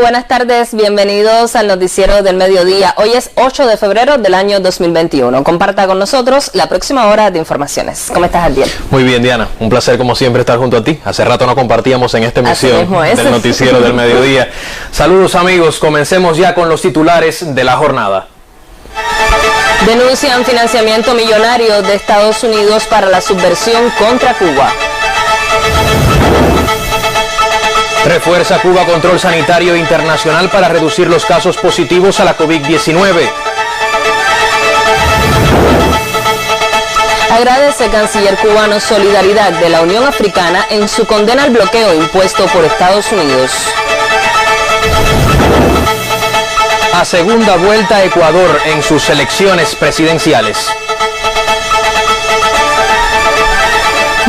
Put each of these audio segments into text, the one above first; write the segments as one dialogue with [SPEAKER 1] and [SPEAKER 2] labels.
[SPEAKER 1] buenas tardes, bienvenidos al Noticiero del Mediodía. Hoy es 8 de febrero del año 2021. Comparta con nosotros la próxima hora de informaciones. ¿Cómo estás, Adiel?
[SPEAKER 2] Muy bien, Diana. Un placer, como siempre, estar junto a ti. Hace rato no compartíamos en esta emisión del Noticiero del Mediodía. Saludos, amigos. Comencemos ya con los titulares de la jornada.
[SPEAKER 1] Denuncian financiamiento millonario de Estados Unidos para la subversión contra Cuba.
[SPEAKER 2] Refuerza Cuba control sanitario internacional para reducir los casos positivos a la COVID-19.
[SPEAKER 1] Agradece canciller cubano solidaridad de la Unión Africana en su condena al bloqueo impuesto por Estados Unidos.
[SPEAKER 2] A segunda vuelta Ecuador en sus elecciones presidenciales.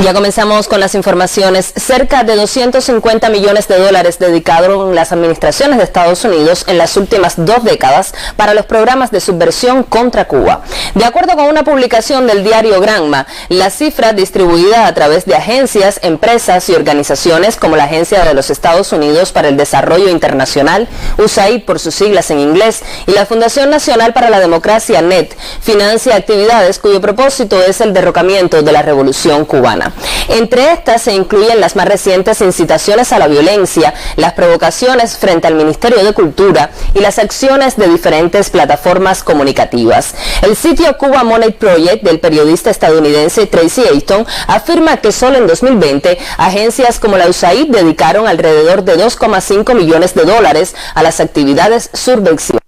[SPEAKER 1] Ya comenzamos con las informaciones. Cerca de 250 millones de dólares dedicaron las administraciones de Estados Unidos en las últimas 2 décadas para los programas de subversión contra Cuba. De acuerdo con una publicación del diario Granma, la cifra distribuida a través de agencias, empresas y organizaciones como la Agencia de los Estados Unidos para el Desarrollo Internacional, USAID por sus siglas en inglés, y la Fundación Nacional para la Democracia, NET, financia actividades cuyo propósito es el derrocamiento de la revolución cubana. Entre estas se incluyen las más recientes incitaciones a la violencia, las provocaciones frente al Ministerio de Cultura y las acciones de diferentes plataformas comunicativas. El sitio Cuba Money Project del periodista estadounidense Tracy Ayton afirma que solo en 2020 agencias como la USAID dedicaron alrededor de 2,5 millones de dólares a las actividades subversivas.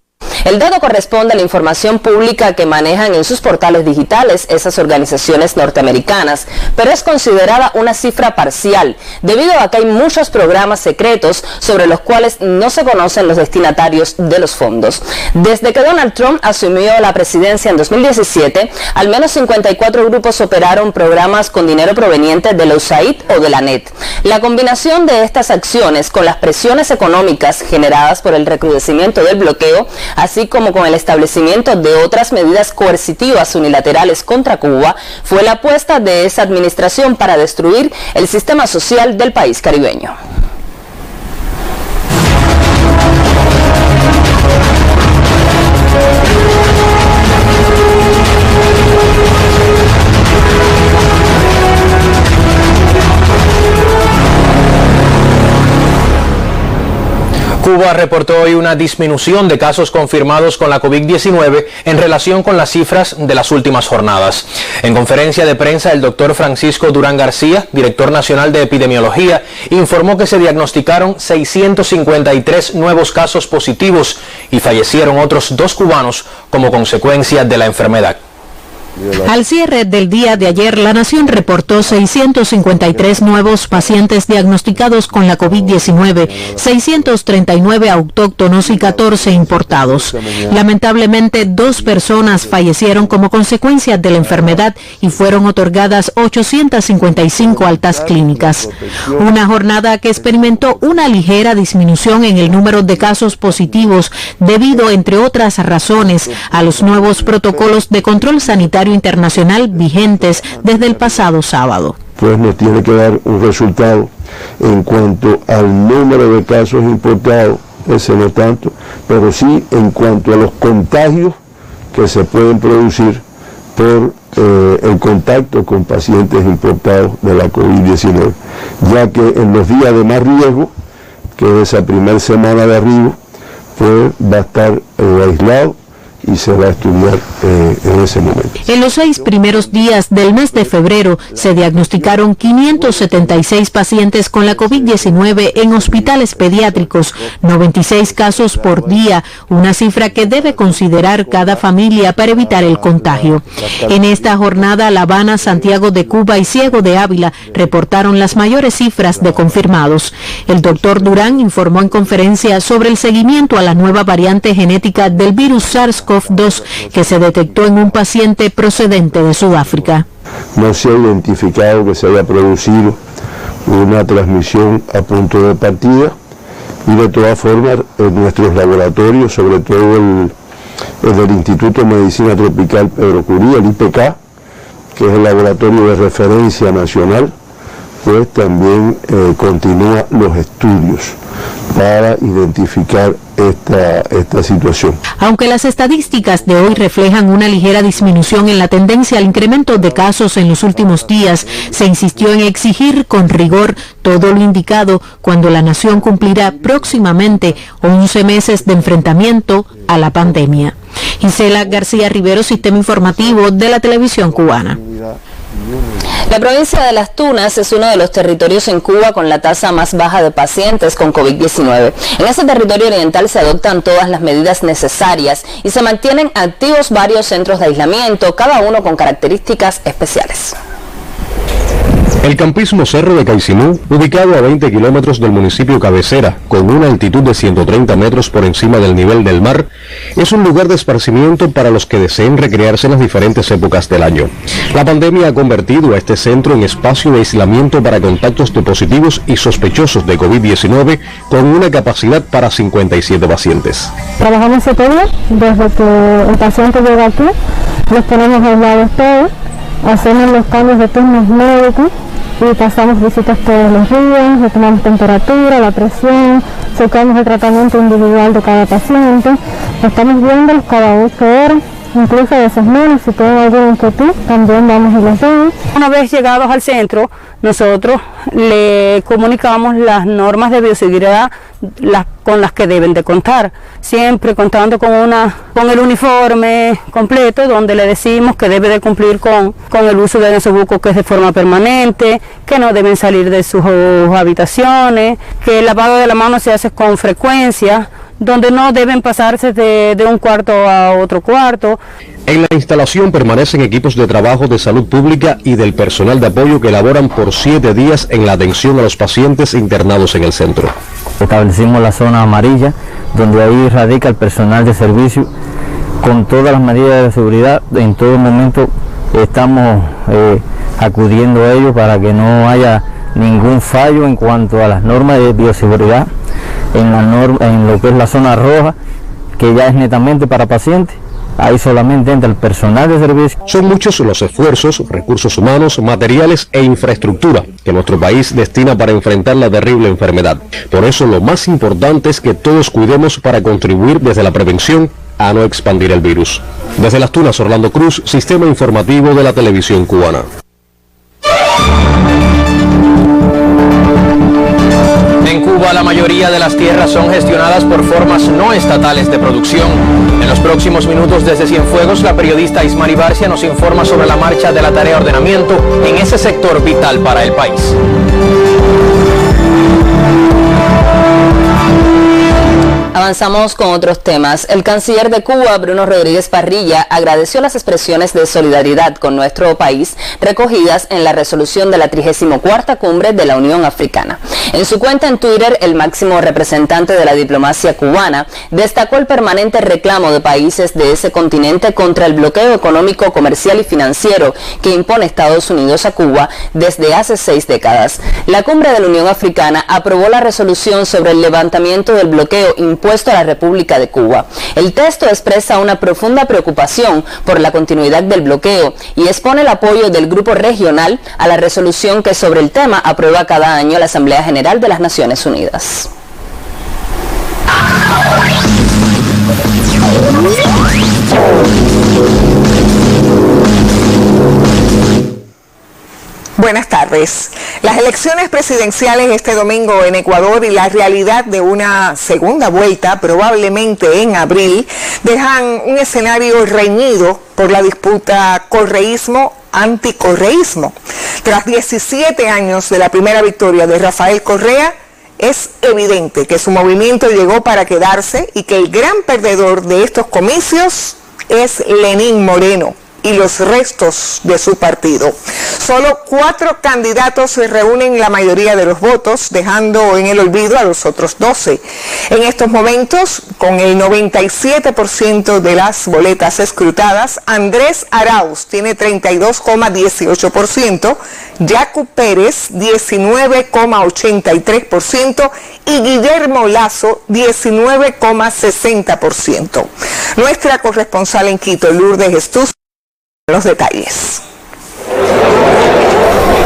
[SPEAKER 1] El dato corresponde a la información pública que manejan en sus portales digitales esas organizaciones norteamericanas, pero es considerada una cifra parcial, debido a que hay muchos programas secretos sobre los cuales no se conocen los destinatarios de los fondos. Desde que Donald Trump asumió la presidencia en 2017, al menos 54 grupos operaron programas con dinero proveniente de la USAID o de la NET. La combinación de estas acciones con las presiones económicas generadas por el recrudecimiento del bloqueo, así como con el establecimiento de otras medidas coercitivas unilaterales contra Cuba, fue la apuesta de esa administración para destruir el sistema social del país caribeño.
[SPEAKER 2] Cuba reportó hoy una disminución de casos confirmados con la COVID-19 en relación con las cifras de las últimas jornadas. En conferencia de prensa, el doctor Francisco Durán García, director nacional de epidemiología, informó que se diagnosticaron 653 nuevos casos positivos y fallecieron otros 2 cubanos como consecuencia de la enfermedad.
[SPEAKER 3] Al cierre del día de ayer, la nación reportó 653 nuevos pacientes diagnosticados con la COVID-19, 639 autóctonos y 14 importados. Lamentablemente, 2 personas fallecieron como consecuencia de la enfermedad y fueron otorgadas 855 altas clínicas. Una jornada que experimentó una ligera disminución en el número de casos positivos debido, entre otras razones, a los nuevos protocolos de control sanitario internacional vigentes desde el pasado sábado.
[SPEAKER 4] Pues nos tiene que dar un resultado en cuanto al número de casos importados, ese no tanto, pero sí en cuanto a los contagios que se pueden producir por el contacto con pacientes importados de la COVID-19, ya que en los días de más riesgo, que es esa primera semana de arribo, pues va a estar aislado y se va a estudiar en ese momento.
[SPEAKER 3] En los 6 primeros días del mes de febrero se diagnosticaron 576 pacientes con la COVID-19 en hospitales pediátricos, 96 casos por día, una cifra que debe considerar cada familia para evitar el contagio. En esta jornada, La Habana, Santiago de Cuba y Ciego de Ávila reportaron las mayores cifras de confirmados. El doctor Durán informó en conferencia sobre el seguimiento a la nueva variante genética del virus SARS-CoV-2 que se detectó en un paciente procedente de Sudáfrica.
[SPEAKER 4] No se ha identificado que se haya producido una transmisión a punto de partida y de todas formas en nuestros laboratorios, sobre todo el del Instituto de Medicina Tropical Pedro Curie, el IPK, que es el laboratorio de referencia nacional, pues también continúan los estudios para identificar esta situación.
[SPEAKER 3] Aunque las estadísticas de hoy reflejan una ligera disminución en la tendencia al incremento de casos en los últimos días, se insistió en exigir con rigor todo lo indicado cuando la nación cumplirá próximamente 11 meses de enfrentamiento a la pandemia. Gisela García Rivero, Sistema Informativo de la Televisión Cubana.
[SPEAKER 1] La provincia de Las Tunas es uno de los territorios en Cuba con la tasa más baja de pacientes con COVID-19. En ese territorio oriental se adoptan todas las medidas necesarias y se mantienen activos varios centros de aislamiento, cada uno con características especiales.
[SPEAKER 5] El campismo Cerro de Caicinú, ubicado a 20 kilómetros del municipio cabecera, con una altitud de 130 metros por encima del nivel del mar, es un lugar de esparcimiento para los que deseen recrearse en las diferentes épocas del año. La pandemia ha convertido a este centro en espacio de aislamiento para contactos de positivos y sospechosos de COVID-19, con una capacidad para 57 pacientes.
[SPEAKER 6] Trabajamos 7 días, desde que el paciente llega aquí, los ponemos aislados todos, hacemos los cambios de turnos médicos y pasamos visitas todos los días, le tomamos temperatura, la presión, checamos el tratamiento individual de cada paciente, estamos viéndolos cada 8 horas, incluso a veces menos, si tienen alguna inquietud, también vamos y los vemos. Una vez llegados al centro, nosotros le comunicamos las normas de bioseguridad con las que deben de contar, siempre contando con el uniforme completo, donde le decimos que debe de cumplir con el uso de nasobuco, que es de forma permanente, que no deben salir de sus habitaciones, que el lavado de la mano se hace con frecuencia, donde no deben pasarse de un cuarto a otro cuarto.
[SPEAKER 5] En la instalación permanecen equipos de trabajo de salud pública y del personal de apoyo que laboran por 7 días en la atención a los pacientes internados en el centro.
[SPEAKER 7] Establecimos la zona amarilla, donde ahí radica el personal de servicio con todas las medidas de seguridad. En todo momento estamos acudiendo a ellos para que no haya ningún fallo en cuanto a las normas de bioseguridad en lo que es la zona roja, que ya es netamente para pacientes. Ahí solamente entra el personal de servicio.
[SPEAKER 5] Son muchos los esfuerzos, recursos humanos, materiales e infraestructura que nuestro país destina para enfrentar la terrible enfermedad. Por eso lo más importante es que todos cuidemos para contribuir desde la prevención a no expandir el virus. Desde Las Tunas, Orlando Cruz, Sistema Informativo de la Televisión Cubana.
[SPEAKER 2] En Cuba, la mayoría de las tierras son gestionadas por formas no estatales de producción. En los próximos minutos desde Cienfuegos, la periodista Ismari Barcia nos informa sobre la marcha de la tarea de ordenamiento en ese sector vital para el país.
[SPEAKER 1] Avanzamos con otros temas. El canciller de Cuba, Bruno Rodríguez Parrilla, agradeció las expresiones de solidaridad con nuestro país recogidas en la resolución de la 34ª Cumbre de la Unión Africana. En su cuenta en Twitter, el máximo representante de la diplomacia cubana destacó el permanente reclamo de países de ese continente contra el bloqueo económico, comercial y financiero que impone Estados Unidos a Cuba desde hace 6 décadas. La Cumbre de la Unión Africana aprobó la resolución sobre el levantamiento del bloqueo impuesto a la República de Cuba. El texto expresa una profunda preocupación por la continuidad del bloqueo y expone el apoyo del Grupo Regional a la resolución que sobre el tema aprueba cada año la Asamblea General de las Naciones Unidas.
[SPEAKER 8] Buenas tardes. Las elecciones presidenciales este domingo en Ecuador y la realidad de una segunda vuelta, probablemente en abril, dejan un escenario reñido por la disputa correísmo-anticorreísmo. Tras 17 años de la primera victoria de Rafael Correa, es evidente que su movimiento llegó para quedarse y que el gran perdedor de estos comicios es Lenín Moreno y los restos de su partido. Solo 4 candidatos se reúnen la mayoría de los votos, dejando en el olvido a los otros 12. En estos momentos, con el 97% de las boletas escrutadas, Andrés Arauz tiene 32,18%, Yacu Pérez 19,83% y Guillermo Lazo 19,60%. Nuestra corresponsal en Quito, Lourdes Estús, los detalles.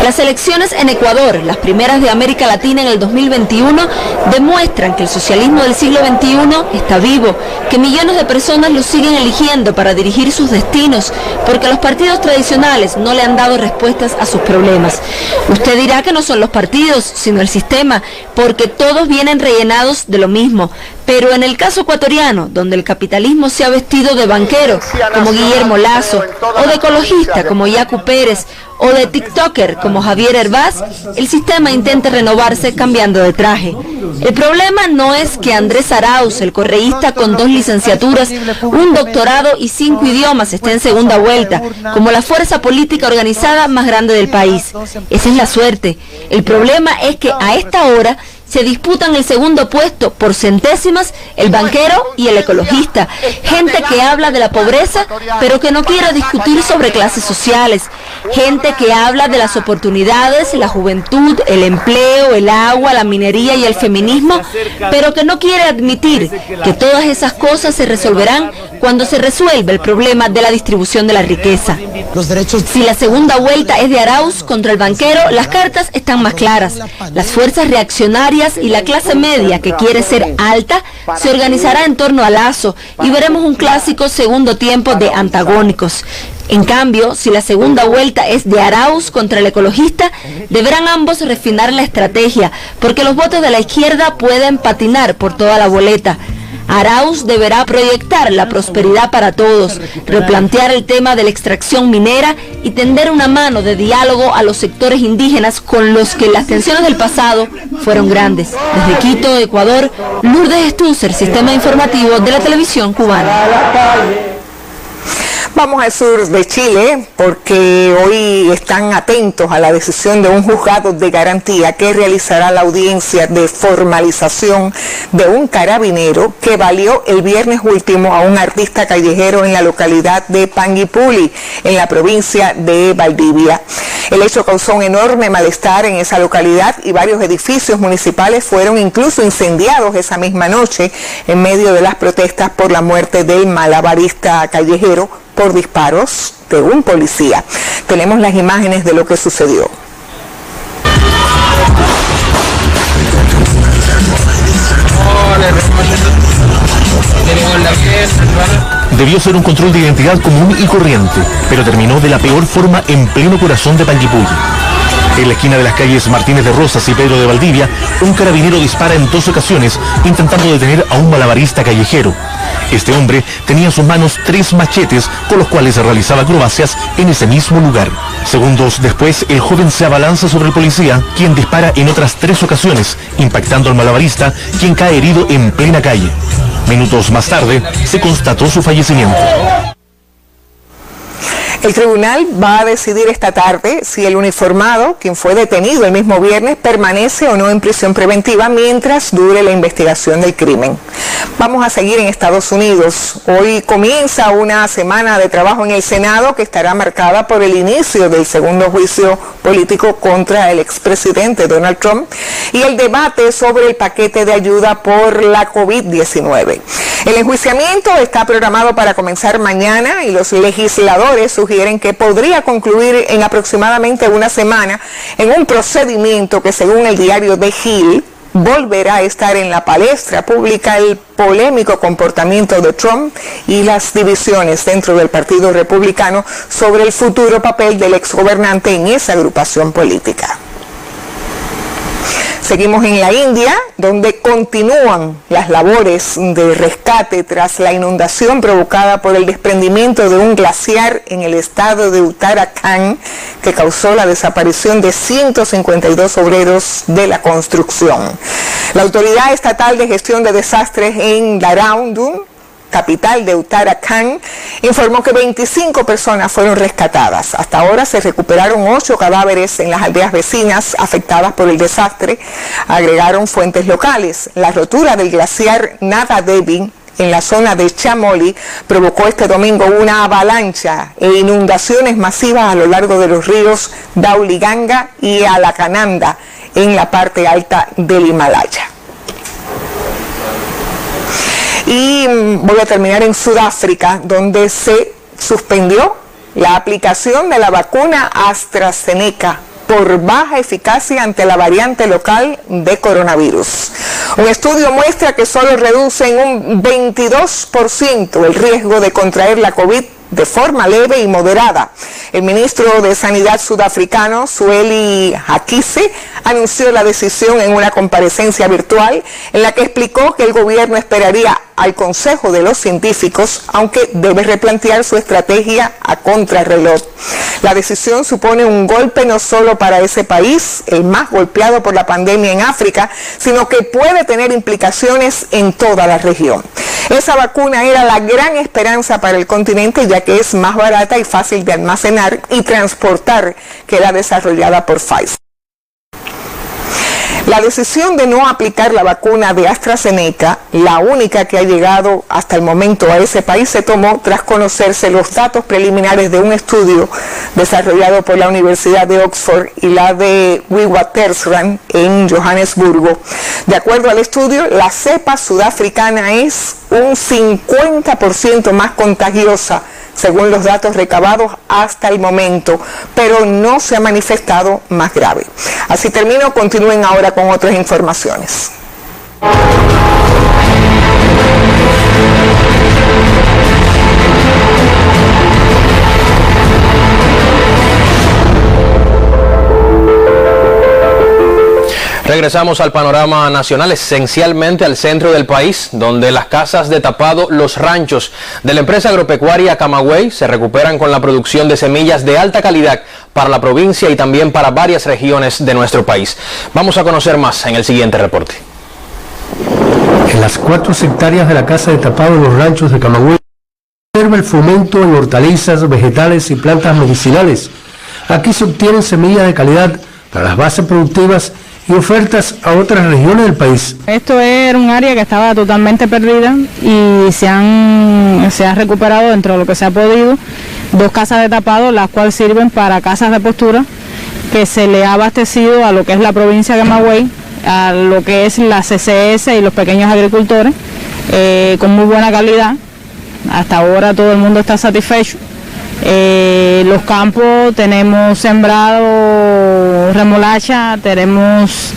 [SPEAKER 9] Las elecciones en Ecuador, las primeras de América Latina en el 2021, demuestran que el socialismo del siglo XXI está vivo, que millones de personas lo siguen eligiendo para dirigir sus destinos, porque los partidos tradicionales no le han dado respuestas a sus problemas. Usted dirá que no son los partidos, sino el sistema, porque todos vienen rellenados de lo mismo. Pero en el caso ecuatoriano, donde el capitalismo se ha vestido de banquero, como Guillermo Lasso, o de ecologista, como Yacu Pérez, o de tiktoker, como Javier Hervás, el sistema intenta renovarse cambiando de traje. El problema no es que Andrés Arauz, el correísta con 2 licenciaturas, un doctorado y 5 idiomas, esté en segunda vuelta, como la fuerza política organizada más grande del país. Esa es la suerte. El problema es que a esta hora se disputan el segundo puesto por centésimas el banquero y el ecologista, gente que habla de la pobreza pero que no quiere discutir sobre clases sociales, gente que habla de las oportunidades, la juventud, el empleo, el agua, la minería y el feminismo, pero que no quiere admitir que todas esas cosas se resolverán cuando se resuelva el problema de la distribución de la riqueza. Si la segunda vuelta es de Arauz contra el banquero, las cartas están más claras. Las fuerzas reaccionarias y la clase media que quiere ser alta se organizará en torno a Lasso y veremos un clásico segundo tiempo de antagónicos. En cambio, si la segunda vuelta es de Arauz contra el ecologista, deberán ambos refinar la estrategia, porque los votos de la izquierda pueden patinar por toda la boleta. Arauz deberá proyectar la prosperidad para todos, replantear el tema de la extracción minera y tender una mano de diálogo a los sectores indígenas con los que las tensiones del pasado fueron grandes. Desde Quito, Ecuador, Lourdes Estúcer, Sistema Informativo de la Televisión Cubana.
[SPEAKER 8] Vamos al sur de Chile porque hoy están atentos a la decisión de un juzgado de garantía que realizará la audiencia de formalización de un carabinero que valió el viernes último a un artista callejero en la localidad de Panguipuli, en la provincia de Valdivia. El hecho causó un enorme malestar en esa localidad y varios edificios municipales fueron incluso incendiados esa misma noche en medio de las protestas por la muerte del malabarista callejero por disparos de un policía. Tenemos las imágenes de lo que sucedió.
[SPEAKER 10] Debió ser un control de identidad común y corriente, pero terminó de la peor forma en pleno corazón de Panguipulli. En la esquina de las calles Martínez de Rosas y Pedro de Valdivia, un carabinero dispara en 2 ocasiones intentando detener a un malabarista callejero. Este hombre tenía en sus manos 3 machetes con los cuales realizaba acrobacias en ese mismo lugar. Segundos después, el joven se abalanza sobre el policía, quien dispara en otras 3 ocasiones, impactando al malabarista, quien cae herido en plena calle. Minutos más tarde, se constató su fallecimiento.
[SPEAKER 8] El tribunal va a decidir esta tarde si el uniformado, quien fue detenido el mismo viernes, permanece o no en prisión preventiva mientras dure la investigación del crimen. Vamos a seguir en Estados Unidos. Hoy comienza una semana de trabajo en el Senado que estará marcada por el inicio del segundo juicio político contra el expresidente Donald Trump y el debate sobre el paquete de ayuda por la COVID-19. El enjuiciamiento está programado para comenzar mañana y los legisladores sugieren que podría concluir en aproximadamente una semana en un procedimiento que, según el diario The Hill, volverá a estar en la palestra pública el polémico comportamiento de Trump y las divisiones dentro del Partido Republicano sobre el futuro papel del exgobernante en esa agrupación política. Seguimos en la India, donde continúan las labores de rescate tras la inundación provocada por el desprendimiento de un glaciar en el estado de Uttarakhand, que causó la desaparición de 152 obreros de la construcción. La Autoridad Estatal de Gestión de Desastres en Dehradun, capital de Uttarakhand, informó que 25 personas fueron rescatadas. Hasta ahora se recuperaron 8 cadáveres en las aldeas vecinas afectadas por el desastre, agregaron fuentes locales. La rotura del glaciar Nada Devi en la zona de Chamoli provocó este domingo una avalancha e inundaciones masivas a lo largo de los ríos Dauliganga y Alakananda en la parte alta del Himalaya. Y voy a terminar en Sudáfrica, donde se suspendió la aplicación de la vacuna AstraZeneca por baja eficacia ante la variante local de coronavirus. Un estudio muestra que solo reduce en un 22% el riesgo de contraer la COVID de forma leve y moderada. El ministro de Sanidad sudafricano, Zweli Mkhize, anunció la decisión en una comparecencia virtual en la que explicó que el gobierno esperaría al consejo de los científicos, aunque debe replantear su estrategia a contrarreloj. La decisión supone un golpe no solo para ese país, el más golpeado por la pandemia en África, sino que puede tener implicaciones en toda la región. Esa vacuna era la gran esperanza para el continente, ya que es más barata y fácil de almacenar y transportar que la desarrollada por Pfizer. La decisión de no aplicar la vacuna de AstraZeneca, la única que ha llegado hasta el momento a ese país, se tomó tras conocerse los datos preliminares de un estudio desarrollado por la Universidad de Oxford y la de Witwatersrand en Johannesburgo. De acuerdo al estudio, la cepa sudafricana es un 50% más contagiosa, según los datos recabados hasta el momento, pero no se ha manifestado más grave. Así termino, continúen ahora con otras informaciones.
[SPEAKER 2] Regresamos al panorama nacional, esencialmente al centro del país, donde las casas de tapado Los Ranchos de la empresa agropecuaria Camagüey se recuperan con la producción de semillas de alta calidad para la provincia y también para varias regiones de nuestro país. Vamos a conocer más en el siguiente reporte.
[SPEAKER 11] En las 4 hectáreas de la casa de tapado Los Ranchos de Camagüey se observa el fomento en hortalizas, vegetales y plantas medicinales. Aquí se obtienen semillas de calidad para las bases productivas y ofertas a otras regiones del país.
[SPEAKER 12] Esto era un área que estaba totalmente perdida y se ha recuperado dentro de lo que se ha podido 2 casas de tapado, las cuales sirven para casas de postura, que se le ha abastecido a lo que es la provincia de Camagüey, a lo que es la CCS y los pequeños agricultores, con muy buena calidad. Hasta ahora todo el mundo está satisfecho. Los campos tenemos sembrado remolacha, tenemos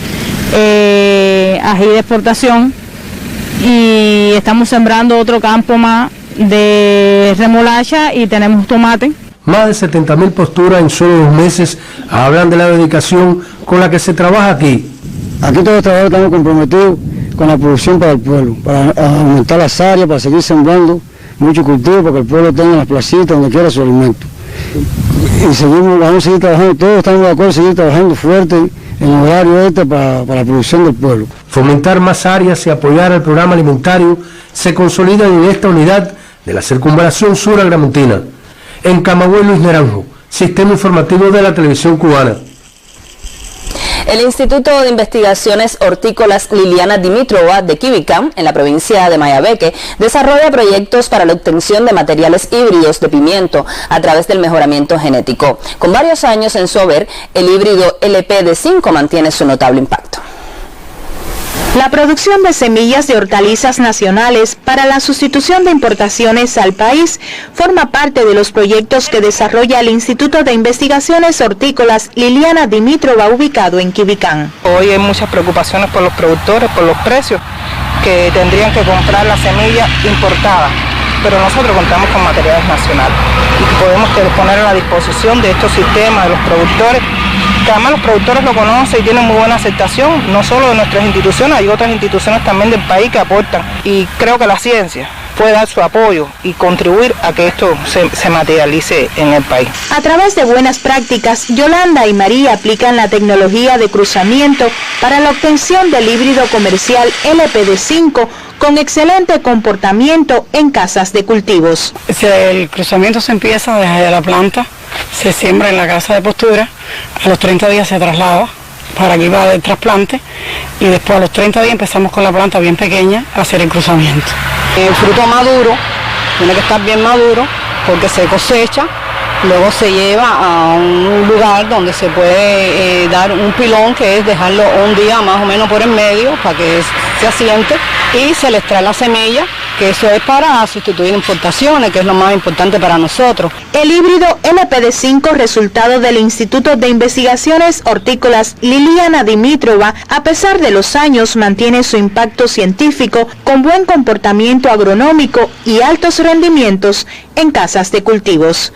[SPEAKER 12] ají de exportación y estamos sembrando otro campo más de remolacha y tenemos tomate.
[SPEAKER 11] Más de 70.000 posturas en solo 2 meses hablan de la dedicación con la que se trabaja aquí.
[SPEAKER 13] Aquí todos los trabajadores estamos comprometidos con la producción para el pueblo, para aumentar las áreas, para seguir sembrando mucho cultivo, para que el pueblo tenga las placitas donde quiera su alimento. Y vamos a seguir trabajando, todos estamos de acuerdo, seguir trabajando fuerte en el horario para la producción del pueblo.
[SPEAKER 11] Fomentar más áreas y apoyar al programa alimentario se consolidan en esta unidad de la Circunvalación Sur Agramontina. En Camagüey, Luis Naranjo, Sistema Informativo de la Televisión Cubana.
[SPEAKER 1] El Instituto de Investigaciones Hortícolas Liliana Dimitrova de Quibicán, en la provincia de Mayabeque, desarrolla proyectos para la obtención de materiales híbridos de pimiento a través del mejoramiento genético. Con varios años en su haber, el híbrido LPD5 mantiene su notable impacto.
[SPEAKER 14] La producción de semillas de hortalizas nacionales para la sustitución de importaciones al país forma parte de los proyectos que desarrolla el Instituto de Investigaciones Hortícolas Liliana Dimitrova, ubicado en Quibicán.
[SPEAKER 15] Hoy hay muchas preocupaciones por los productores, por los precios, que tendrían que comprar la semilla importada, pero nosotros contamos con materiales nacionales y podemos poner a la disposición de estos sistemas, de los productores, que además los productores lo conocen y tienen muy buena aceptación, no solo de nuestras instituciones, hay otras instituciones también del país que aportan, y creo que la ciencia puede dar su apoyo y contribuir a que esto se materialice en el país.
[SPEAKER 14] A través de buenas prácticas, Yolanda y María aplican la tecnología de cruzamiento para la obtención del híbrido comercial LPD5 con excelente comportamiento en casas de cultivos.
[SPEAKER 16] El cruzamiento se empieza desde la planta, se siembra en la casa de postura, a los 30 días se traslada para que va del trasplante y después a los 30 días empezamos con la planta bien pequeña a hacer el cruzamiento.
[SPEAKER 15] El fruto maduro tiene que estar bien maduro porque se cosecha, luego se lleva a un lugar donde se puede dar un pilón, que es dejarlo un día más o menos por en medio para que se asiente, y se le extrae la semilla
[SPEAKER 16] que eso es para sustituir importaciones, que es lo más importante para nosotros.
[SPEAKER 14] El híbrido LPD5, resultado del Instituto de Investigaciones Hortícolas Liliana Dimitrova, a pesar de los años mantiene su impacto científico con buen comportamiento agronómico y altos rendimientos en casas de cultivos.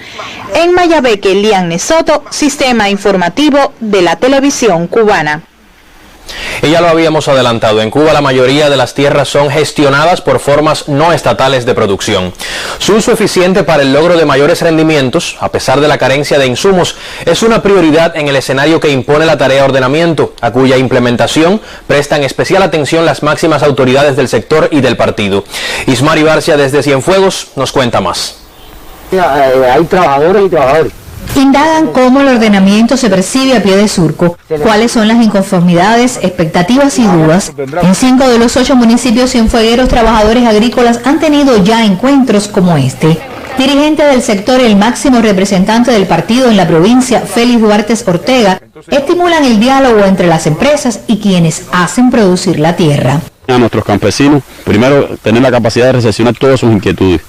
[SPEAKER 14] En Mayabeque, Lian Soto, Sistema Informativo de la Televisión Cubana.
[SPEAKER 2] Y ya lo habíamos adelantado, en Cuba la mayoría de las tierras son gestionadas por formas no estatales de producción. Su uso eficiente para el logro de mayores rendimientos, a pesar de la carencia de insumos, es una prioridad en el escenario que impone la tarea de ordenamiento, a cuya implementación prestan especial atención las máximas autoridades del sector y del partido. Ismari Barcia desde Cienfuegos nos cuenta más.
[SPEAKER 17] Hay trabajadores y trabajadores.
[SPEAKER 18] Indagan cómo el ordenamiento se percibe a pie de surco, cuáles son las inconformidades, expectativas y dudas. En 5 de los 8 municipios cienfuegueros, trabajadores agrícolas han tenido ya encuentros como este. Dirigente del sector y el máximo representante del partido en la provincia, Félix Duarte Ortega, estimulan el diálogo entre las empresas y quienes hacen producir la tierra.
[SPEAKER 19] A nuestros campesinos, primero, tener la capacidad de recepcionar todas sus inquietudes.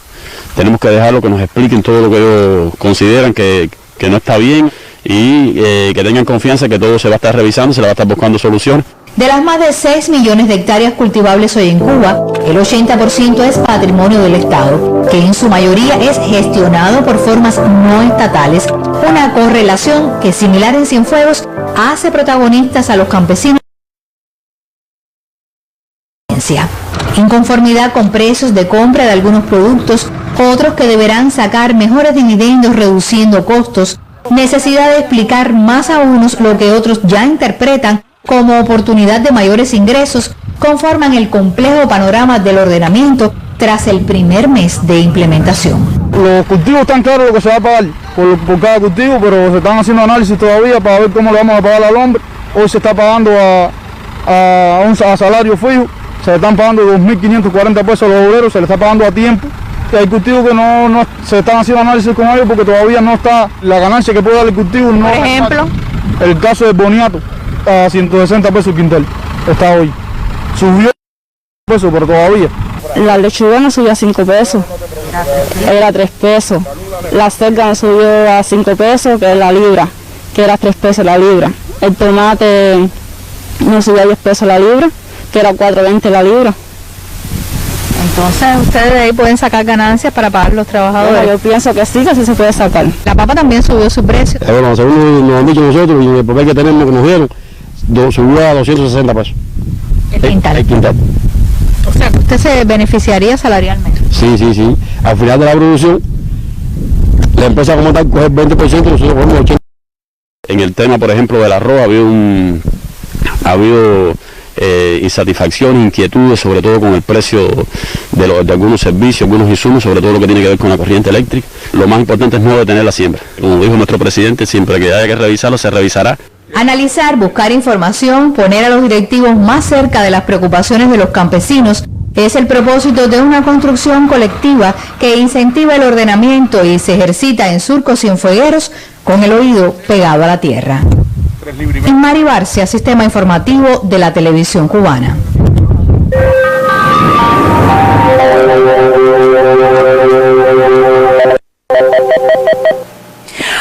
[SPEAKER 19] Tenemos que dejarlo que nos expliquen todo lo que ellos consideran que no está bien y que tengan confianza que todo se va a estar revisando, se le va a estar buscando soluciones.
[SPEAKER 18] De las más de 6 millones de hectáreas cultivables hoy en Cuba, el 80% es patrimonio del Estado, que en su mayoría es gestionado por formas no estatales, una correlación que, similar en Cienfuegos, hace protagonistas a los campesinos. Inconformidad con precios de compra de algunos productos, otros que deberán sacar mejores dividendos reduciendo costos, necesidad de explicar más a unos lo que otros ya interpretan como oportunidad de mayores ingresos, conforman el complejo panorama del ordenamiento tras el primer mes de implementación.
[SPEAKER 20] Los cultivos están caros lo que se va a pagar por cada cultivo, pero se están haciendo análisis todavía para ver cómo le vamos a pagar al hombre. Hoy se está pagando a salario fijo, se le están pagando 2.540 pesos a los obreros, se le está pagando a tiempo. Y hay cultivos que no se están haciendo análisis con ellos porque todavía no está la ganancia que puede dar el cultivo. No.
[SPEAKER 14] Por ejemplo,
[SPEAKER 20] el caso del boniato a 160 pesos el quintal, está hoy. Subió pesos, pero todavía.
[SPEAKER 12] La lechuga no subió a 5 pesos, era 3 pesos. La selga no subió a 5 pesos, que es la libra, que era 3 pesos la libra. El tomate no subió a 10 pesos la libra, que era 4.20 la libra.
[SPEAKER 18] Entonces ustedes de ahí pueden sacar ganancias para pagar los trabajadores.
[SPEAKER 12] Bueno, yo pienso que sí se puede sacar.
[SPEAKER 18] La papa también subió su precio.
[SPEAKER 17] Bueno, según nos han dicho nosotros y el papel que tenemos que nos dieron, subió a 260 pesos.
[SPEAKER 18] El quintal.
[SPEAKER 17] El quintal.
[SPEAKER 18] O sea que usted se beneficiaría salarialmente.
[SPEAKER 17] Sí. Al final de la producción, la empresa como tal coge el 20% y nosotros cogemos el 80%.
[SPEAKER 19] En el tema, por ejemplo, del arroz, ha habido insatisfacción, inquietudes, sobre todo con el precio de algunos servicios, algunos insumos, sobre todo lo que tiene que ver con la corriente eléctrica. Lo más importante es no detener la siembra. Como dijo nuestro presidente, siempre que haya que revisarlo, se revisará.
[SPEAKER 18] Analizar, buscar información, poner a los directivos más cerca de las preocupaciones de los campesinos es el propósito de una construcción colectiva que incentiva el ordenamiento y se ejercita en surcos cienfuegueros con el oído pegado a la tierra. Ismari Barcia, Sistema Informativo de la Televisión Cubana.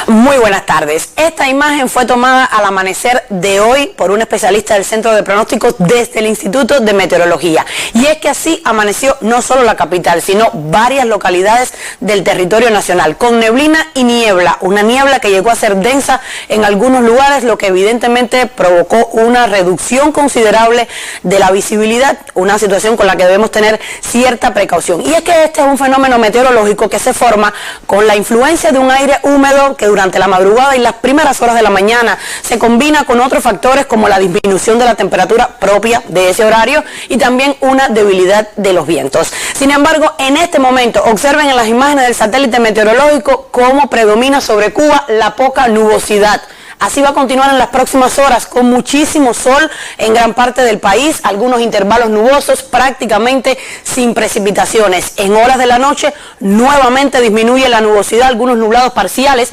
[SPEAKER 21] Muy buenas tardes. Esta imagen fue tomada al amanecer de hoy por un especialista del Centro de Pronósticos desde el Instituto de Meteorología. Y es que así amaneció no solo la capital, sino varias localidades del territorio nacional, con neblina y niebla, una niebla que llegó a ser densa en algunos lugares, lo que evidentemente provocó una reducción considerable de la visibilidad, una situación con la que debemos tener cierta precaución. Y es que este es un fenómeno meteorológico que se forma con la influencia de un aire húmedo que durante la madrugada y las primeras horas de la mañana se combina con otros factores como la disminución de la temperatura propia de ese horario y también una debilidad de los vientos. Sin embargo, en este momento, observen en las imágenes del satélite meteorológico cómo predomina sobre Cuba la poca nubosidad. Así va a continuar en las próximas horas con muchísimo sol en gran parte del país, algunos intervalos nubosos prácticamente sin precipitaciones. En horas de la noche nuevamente disminuye la nubosidad, algunos nublados parciales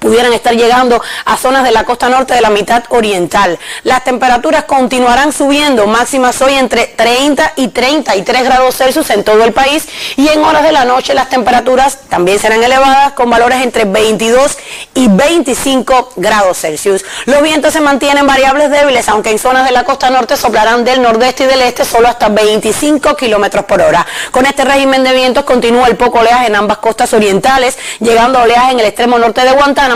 [SPEAKER 21] pudieran estar llegando a zonas de la costa norte de la mitad oriental. Las temperaturas continuarán subiendo, máximas hoy entre 30 y 33 grados Celsius en todo el país, y en horas de la noche las temperaturas también serán elevadas con valores entre 22 y 25 grados Celsius. Los vientos se mantienen variables débiles, aunque en zonas de la costa norte soplarán del nordeste y del este solo hasta 25 kilómetros por hora. Con este régimen de vientos continúa el poco oleaje en ambas costas orientales, llegando a oleaje en el extremo norte de Guantánamo,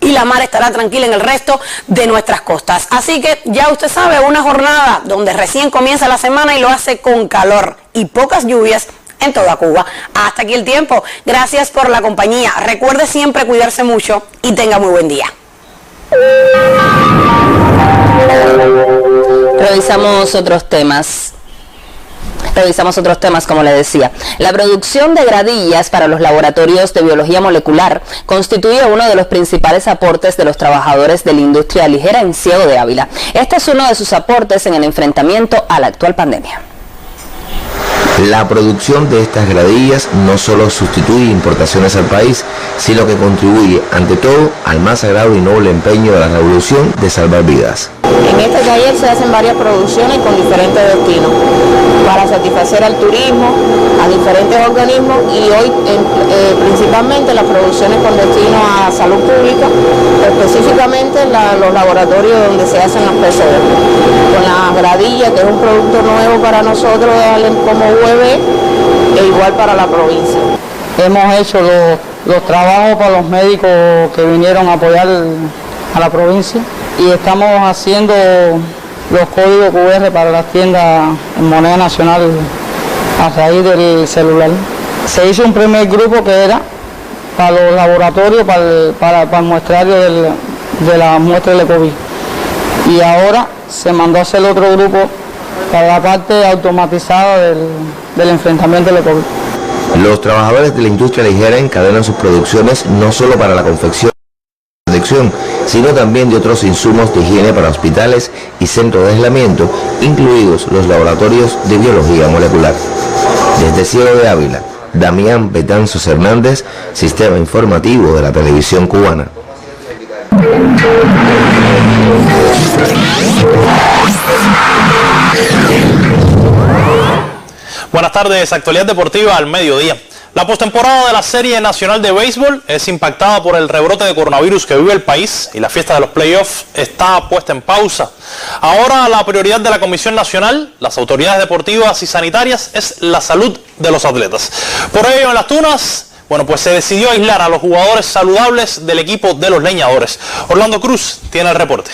[SPEAKER 21] y la mar estará tranquila en el resto de nuestras costas. Así que ya usted sabe, una jornada donde recién comienza la semana y lo hace con calor y pocas lluvias en toda Cuba. Hasta aquí el tiempo. Gracias por la compañía. Recuerde siempre cuidarse mucho y tenga muy buen día.
[SPEAKER 1] Revisamos otros temas, como le decía. La producción de gradillas para los laboratorios de biología molecular constituye uno de los principales aportes de los trabajadores de la industria ligera en Ciego de Ávila. Este es uno de sus aportes en el enfrentamiento a la actual pandemia.
[SPEAKER 4] La producción de estas gradillas no solo sustituye importaciones al país, sino que contribuye, ante todo, al más sagrado y noble empeño de la revolución de salvar vidas.
[SPEAKER 22] En este taller se hacen varias producciones con diferentes destinos, para satisfacer al turismo, a diferentes organismos, y hoy principalmente las producciones con destino a salud pública, específicamente los laboratorios donde se hacen las PCR. Con la gradilla, que es un producto nuevo para nosotros como UEB, e igual para la provincia.
[SPEAKER 16] Hemos hecho los trabajos para los médicos que vinieron a apoyar a la provincia, y estamos haciendo los códigos QR para las tiendas en moneda nacional a raíz del celular. Se hizo un primer grupo que era para los laboratorios, para el muestrario de la muestra de COVID, y ahora se mandó a hacer otro grupo para la parte automatizada del enfrentamiento de la COVID.
[SPEAKER 4] Los trabajadores de la industria ligera encadenan sus producciones no solo para la confección, sino también de otros insumos de higiene para hospitales y centros de aislamiento, incluidos los laboratorios de biología molecular. Desde Ciego de Ávila, Damián Betanzos Hernández, Sistema Informativo de la Televisión Cubana.
[SPEAKER 23] Buenas tardes, actualidad deportiva al mediodía. La postemporada de la Serie Nacional de Béisbol es impactada por el rebrote de coronavirus que vive el país, y la fiesta de los playoffs está puesta en pausa. Ahora la prioridad de la Comisión Nacional, las autoridades deportivas y sanitarias, es la salud de los atletas. Por ello, en Las Tunas, pues se decidió aislar a los jugadores saludables del equipo de los leñadores. Orlando Cruz tiene el reporte.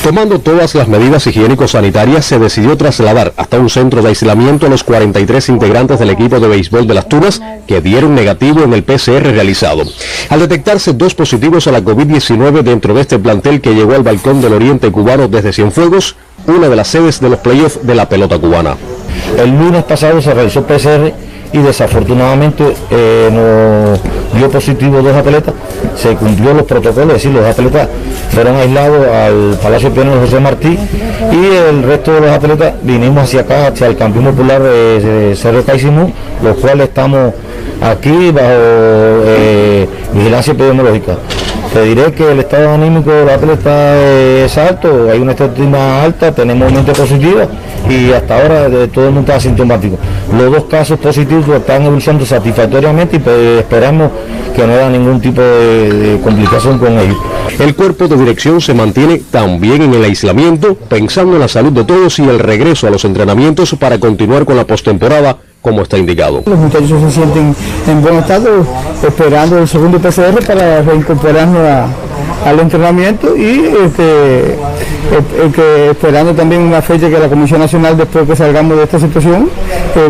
[SPEAKER 5] Tomando todas las medidas higiénico-sanitarias, se decidió trasladar hasta un centro de aislamiento a los 43 integrantes del equipo de béisbol de Las Tunas, que dieron negativo en el PCR realizado. Al detectarse 2 positivos a la COVID-19 dentro de este plantel que llegó al balcón del oriente cubano desde Cienfuegos, una de las sedes de los playoffs de la pelota cubana.
[SPEAKER 24] El lunes pasado se realizó PCR y desafortunadamente nos dio positivo 2 atletas. Se cumplió los protocolos, es decir, los atletas fueron aislados al Palacio Pionero José Martí, y el resto de los atletas vinimos hacia acá, hacia el Campín Popular de Cerro Caisimú, los cuales estamos aquí bajo vigilancia epidemiológica. Te diré que el estado anímico del atleta es alto, hay una autoestima alta, tenemos mente positiva, y hasta ahora todo el mundo está asintomático. Los 2 casos positivos están evolucionando satisfactoriamente, y esperamos que no haya ningún tipo de complicación con ellos.
[SPEAKER 5] El cuerpo de dirección se mantiene también en el aislamiento, pensando en la salud de todos y el regreso a los entrenamientos para continuar con la postemporada como está indicado.
[SPEAKER 13] Los muchachos se sienten en buen estado, esperando el segundo PCR para reincorporarnos al entrenamiento, y esperando también una fecha que la Comisión Nacional, después que salgamos de esta situación,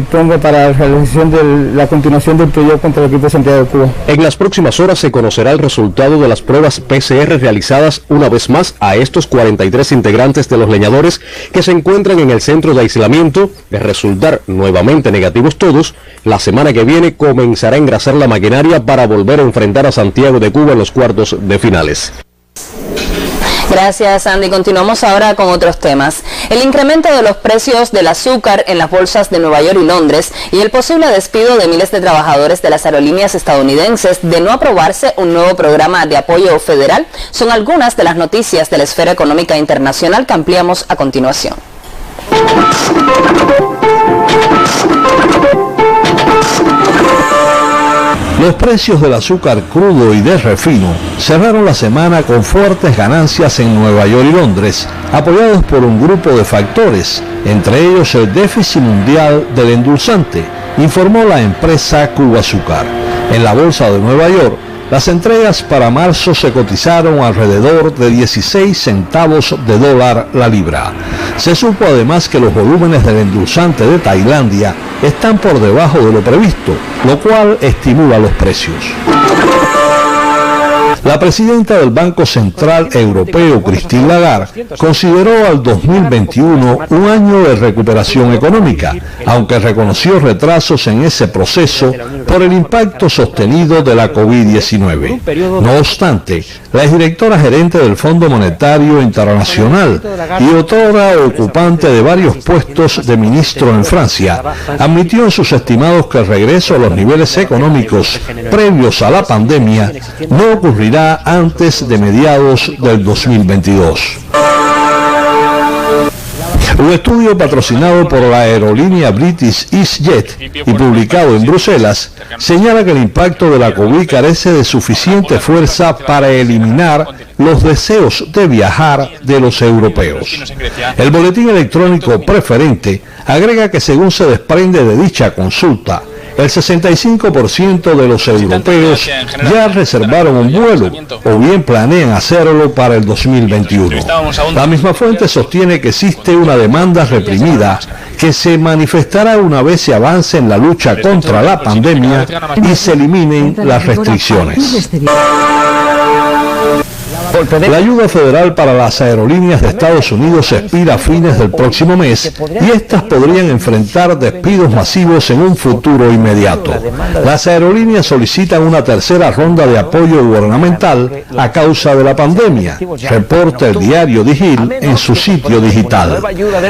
[SPEAKER 13] ponga para la realización de la continuación del proyecto contra el equipo de Santiago de Cuba.
[SPEAKER 5] En las próximas horas se conocerá el resultado de las pruebas PCR realizadas una vez más a estos 43 integrantes de los leñadores que se encuentran en el centro de aislamiento. De resultar nuevamente negativos todos, la semana que viene comenzará a engrasar la maquinaria para volver a enfrentar a Santiago de Cuba en los cuartos de finales.
[SPEAKER 1] Gracias, Andy. Continuamos ahora con otros temas. El incremento de los precios del azúcar en las bolsas de Nueva York y Londres y el posible despido de miles de trabajadores de las aerolíneas estadounidenses de no aprobarse un nuevo programa de apoyo federal son algunas de las noticias de la esfera económica internacional que ampliamos a continuación.
[SPEAKER 3] Los precios del azúcar crudo y de refino cerraron la semana con fuertes ganancias en Nueva York y Londres, apoyados por un grupo de factores, entre ellos el déficit mundial del endulzante, informó la empresa Cuba Azúcar. En la bolsa de Nueva York, las entregas para marzo se cotizaron alrededor de 16 centavos de dólar la libra. Se supo además que los volúmenes del endulzante de Tailandia están por debajo de lo previsto, lo cual estimula los precios. La presidenta del Banco Central Europeo, Christine Lagarde, consideró al 2021 un año de recuperación económica, aunque reconoció retrasos en ese proceso por el impacto sostenido de la COVID-19. No obstante, la exdirectora gerente del Fondo Monetario Internacional y otrora ocupante de varios puestos de ministro en Francia, admitió en sus estimados que el regreso a los niveles económicos previos a la pandemia no ocurrirá antes de mediados del 2022. Un estudio patrocinado por la aerolínea British EasyJet y publicado en Bruselas señala que el impacto de la COVID carece de suficiente fuerza para eliminar los deseos de viajar de los europeos. El boletín electrónico preferente agrega que según se desprende de dicha consulta, el 65% de los europeos ya reservaron un vuelo o bien planean hacerlo para el 2021. La misma fuente sostiene que existe una demanda reprimida que se manifestará una vez se avance en la lucha contra la pandemia y se eliminen las restricciones. La ayuda federal para las aerolíneas de Estados Unidos expira a fines del próximo mes y estas podrían enfrentar despidos masivos en un futuro inmediato. Las aerolíneas solicitan una tercera ronda de apoyo gubernamental a causa de la pandemia, reporta el diario The Hill en su sitio digital.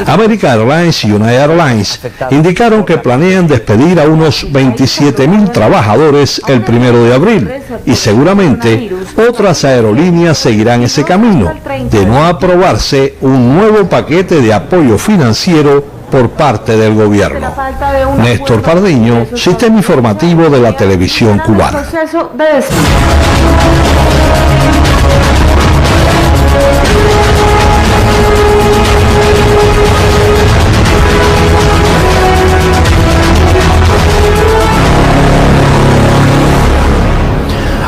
[SPEAKER 3] American Airlines y United Airlines indicaron que planean despedir a unos 27,000 trabajadores el 1 de abril y seguramente otras aerolíneas seguirán ese camino de no aprobarse un nuevo paquete de apoyo financiero por parte del gobierno. Néstor Pardiño, Sistema Informativo de la Televisión Cubana.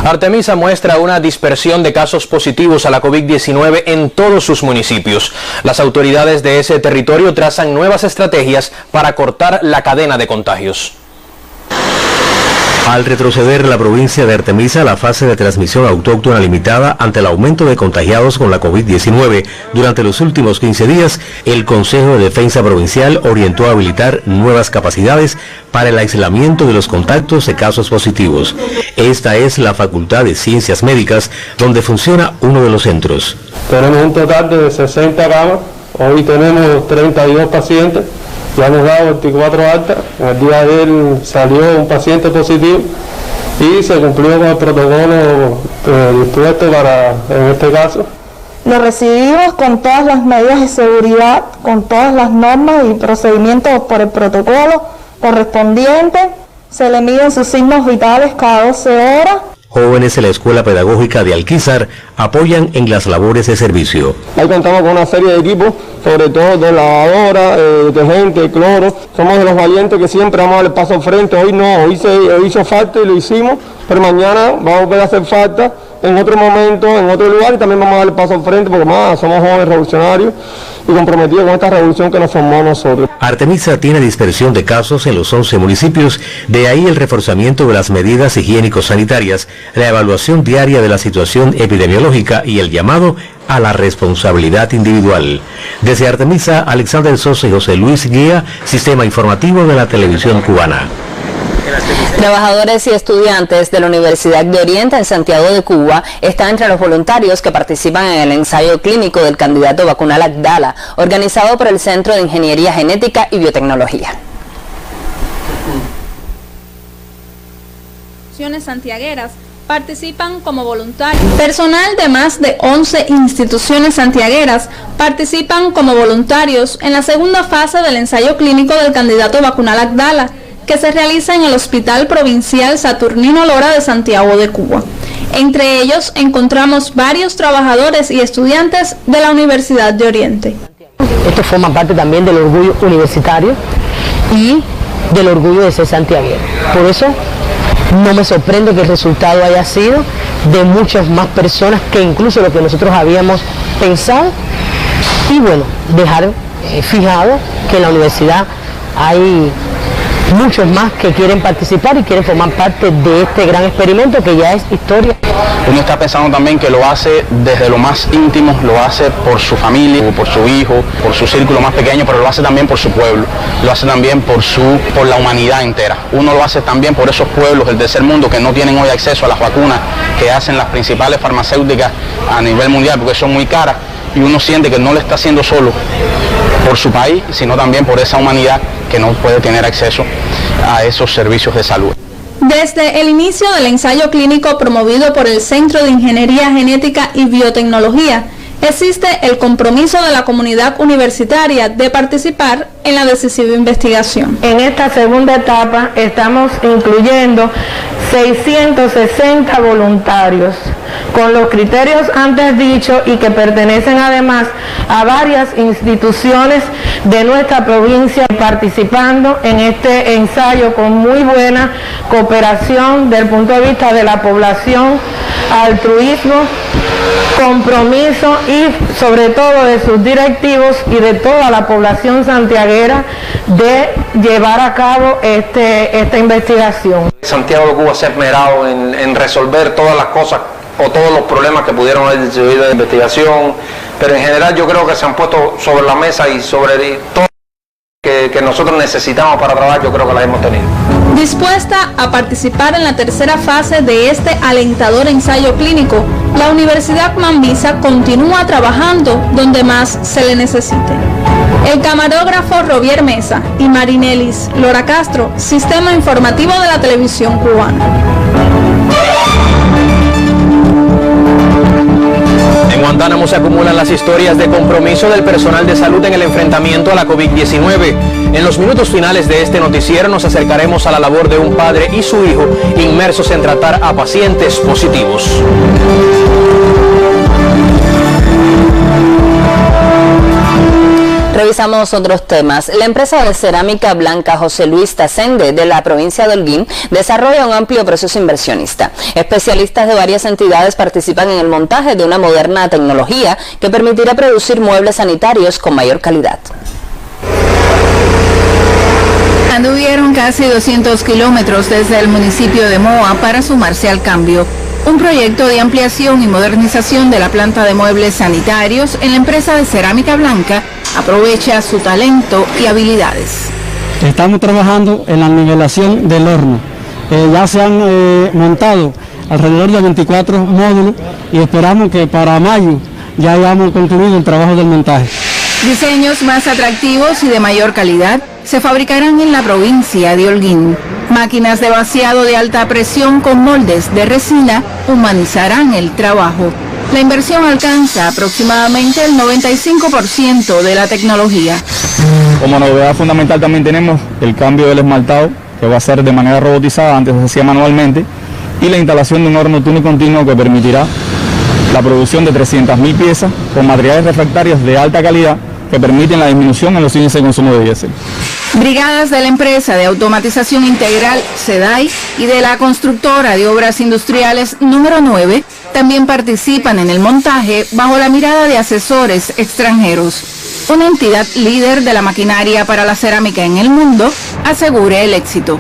[SPEAKER 2] Artemisa muestra una dispersión de casos positivos a la COVID-19 en todos sus municipios. Las autoridades de ese territorio trazan nuevas estrategias para cortar la cadena de contagios.
[SPEAKER 6] Al retroceder la provincia de Artemisa a la fase de transmisión autóctona limitada ante el aumento de contagiados con la COVID-19 durante los últimos 15 días, el Consejo de Defensa Provincial orientó a habilitar nuevas capacidades para el aislamiento de los contactos de casos positivos. Esta es la Facultad de Ciencias Médicas, donde funciona uno de los centros.
[SPEAKER 7] Tenemos un total de 60 camas, hoy tenemos 32 pacientes. Ya hemos dado 24 altas, el día de ayer salió un paciente positivo y se cumplió con el protocolo dispuesto en este caso.
[SPEAKER 9] Lo recibimos con todas las medidas de seguridad, con todas las normas y procedimientos por el protocolo correspondiente. Se le miden sus signos vitales cada 12 horas.
[SPEAKER 6] Jóvenes de la Escuela Pedagógica de Alquizar apoyan en las labores de servicio.
[SPEAKER 7] Ahí contamos con una serie de equipos, sobre todo de lavadora, detergente, cloro. Somos de los valientes que siempre vamos a dar el paso al frente. Hoy no, hoy hizo falta y lo hicimos, pero mañana vamos a poder hacer falta en otro momento, en otro lugar, y también vamos a dar el paso al frente porque más somos jóvenes revolucionarios y comprometidos con esta revolución que nos formó a nosotros.
[SPEAKER 6] Artemisa tiene dispersión de casos en los 11 municipios, de ahí el reforzamiento de las medidas higiénico-sanitarias, la evaluación diaria de la situación epidemiológica y el llamado a la responsabilidad individual. Desde Artemisa, Alexander Sosa y José Luis Guía, Sistema Informativo de la Televisión Cubana.
[SPEAKER 1] Trabajadores y estudiantes de la Universidad de Oriente en Santiago de Cuba están entre los voluntarios que participan en el ensayo clínico del candidato vacunal Abdala, organizado por el Centro de Ingeniería Genética y Biotecnología.
[SPEAKER 8] Santiagueras participan como voluntarios. Personal de más de 11 instituciones santiagueras participan como voluntarios en la segunda fase del ensayo clínico del candidato vacunal Abdala, que se realiza en el Hospital Provincial Saturnino Lora de Santiago de Cuba. Entre ellos encontramos varios trabajadores y estudiantes de la Universidad de Oriente.
[SPEAKER 10] Esto forma parte también del orgullo universitario y del orgullo de ser santiaguero. Por eso no me sorprende que el resultado haya sido de muchas más personas que incluso lo que nosotros habíamos pensado, y bueno, dejar fijado que en la universidad hay muchos más que quieren participar y quieren formar parte de este gran experimento que ya es historia.
[SPEAKER 11] Uno está pensando también que lo hace desde lo más íntimo, lo hace por su familia, por su hijo, por su círculo más pequeño, pero lo hace también por su pueblo, lo hace también por la humanidad entera. Uno lo hace también por esos pueblos del tercer mundo que no tienen hoy acceso a las vacunas que hacen las principales farmacéuticas a nivel mundial porque son muy caras, y uno siente que no lo está haciendo solo por su país, sino también por esa humanidad que no puede tener acceso a esos servicios de salud.
[SPEAKER 8] Desde el inicio del ensayo clínico promovido por el Centro de Ingeniería Genética y Biotecnología, existe el compromiso de la comunidad universitaria de participar en la decisiva investigación.
[SPEAKER 9] En esta segunda etapa estamos incluyendo 660 voluntarios con los criterios antes dichos y que pertenecen además a varias instituciones de nuestra provincia participando en este ensayo con muy buena cooperación desde el punto de vista de la población, altruismo, compromiso y sobre todo de sus directivos y de toda la población santiaguera de llevar a cabo esta investigación.
[SPEAKER 15] Santiago de Cuba se ha esmerado en resolver todas las cosas o todos los problemas que pudieron haber sucedido de investigación, pero en general yo creo que se han puesto sobre la mesa y sobre todo que nosotros necesitamos para trabajar, yo creo que las hemos tenido.
[SPEAKER 8] Dispuesta a participar en la tercera fase de este alentador ensayo clínico, la Universidad Mambisa continúa trabajando donde más se le necesite. El camarógrafo Robier Mesa y Marinelis Lora Castro, Sistema Informativo de la Televisión Cubana.
[SPEAKER 2] En Guantánamo se acumulan las historias de compromiso del personal de salud en el enfrentamiento a la COVID-19. En los minutos finales de este noticiero nos acercaremos a la labor de un padre y su hijo inmersos en tratar a pacientes positivos.
[SPEAKER 1] Revisamos otros temas. La empresa de cerámica blanca José Luis Tacende de la provincia de Holguín desarrolla un amplio proceso inversionista. Especialistas de varias entidades participan en el montaje de una moderna tecnología que permitirá producir muebles sanitarios con mayor calidad.
[SPEAKER 25] Anduvieron casi 200 kilómetros desde el municipio de Moa para sumarse al cambio. Un proyecto de ampliación y modernización de la planta de muebles sanitarios en la empresa de cerámica blanca aprovecha su talento y habilidades.
[SPEAKER 13] Estamos trabajando en la nivelación del horno. Ya se han montado alrededor de 24 módulos y esperamos que para mayo ya hayamos concluido el trabajo del montaje.
[SPEAKER 25] Diseños más atractivos y de mayor calidad se fabricarán en la provincia de Holguín. Máquinas de vaciado de alta presión con moldes de resina humanizarán el trabajo. La inversión alcanza aproximadamente el 95% de la tecnología.
[SPEAKER 20] Como novedad fundamental también tenemos el cambio del esmaltado, que va a ser de manera robotizada, antes se hacía manualmente, y la instalación de un horno continuo que permitirá la producción de 300.000 piezas con materiales refractarios de alta calidad que permiten la disminución en los índices de consumo de diésel.
[SPEAKER 25] Brigadas de la empresa de automatización integral SEDAI y de la constructora de obras industriales número 9 también participan en el montaje bajo la mirada de asesores extranjeros. Una entidad líder de la maquinaria para la cerámica en el mundo asegura el éxito.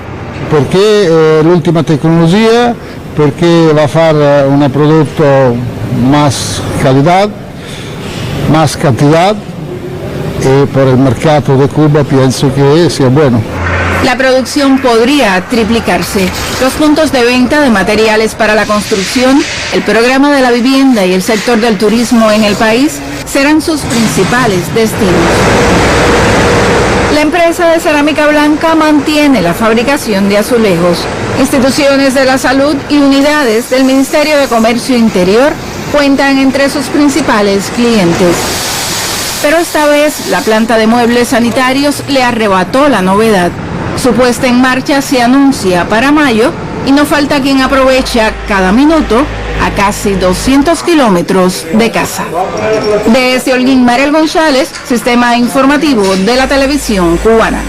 [SPEAKER 26] Perché l'ultima tecnologia, perché va a fare un prodotto más calidad, más cantidad, y por el mercado de Cuba pienso que sea bueno.
[SPEAKER 25] La producción podría triplicarse. Los puntos de venta de materiales para la construcción, el programa de la vivienda y el sector del turismo en el país serán sus principales destinos. La empresa de cerámica blanca mantiene la fabricación de azulejos. Instituciones de la salud y unidades del Ministerio de Comercio Interior cuentan entre sus principales clientes. Pero esta vez la planta de muebles sanitarios le arrebató la novedad. Su puesta en marcha se anuncia para mayo y no falta quien aprovecha cada minuto a casi 200 kilómetros de casa. Desde Holguín, Mariel González, Sistema Informativo de la Televisión Cubana.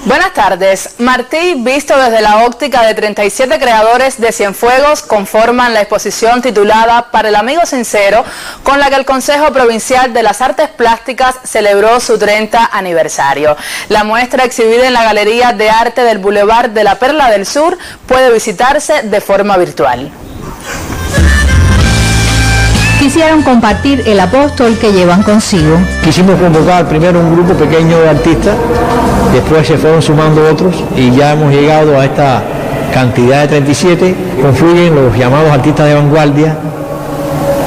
[SPEAKER 1] Buenas tardes. Martí, visto desde la óptica de 37 creadores de Cienfuegos, conforman la exposición titulada Para el Amigo Sincero, con la que el Consejo Provincial de las Artes Plásticas celebró su 30 aniversario. La muestra, exhibida en la Galería de Arte del Boulevard de la Perla del Sur, puede visitarse de forma virtual.
[SPEAKER 12] Quisieron compartir el apóstol que llevan consigo.
[SPEAKER 14] Quisimos convocar primero un grupo pequeño de artistas, después se fueron sumando otros y ya hemos llegado a esta cantidad de 37. Confluyen los llamados artistas de vanguardia,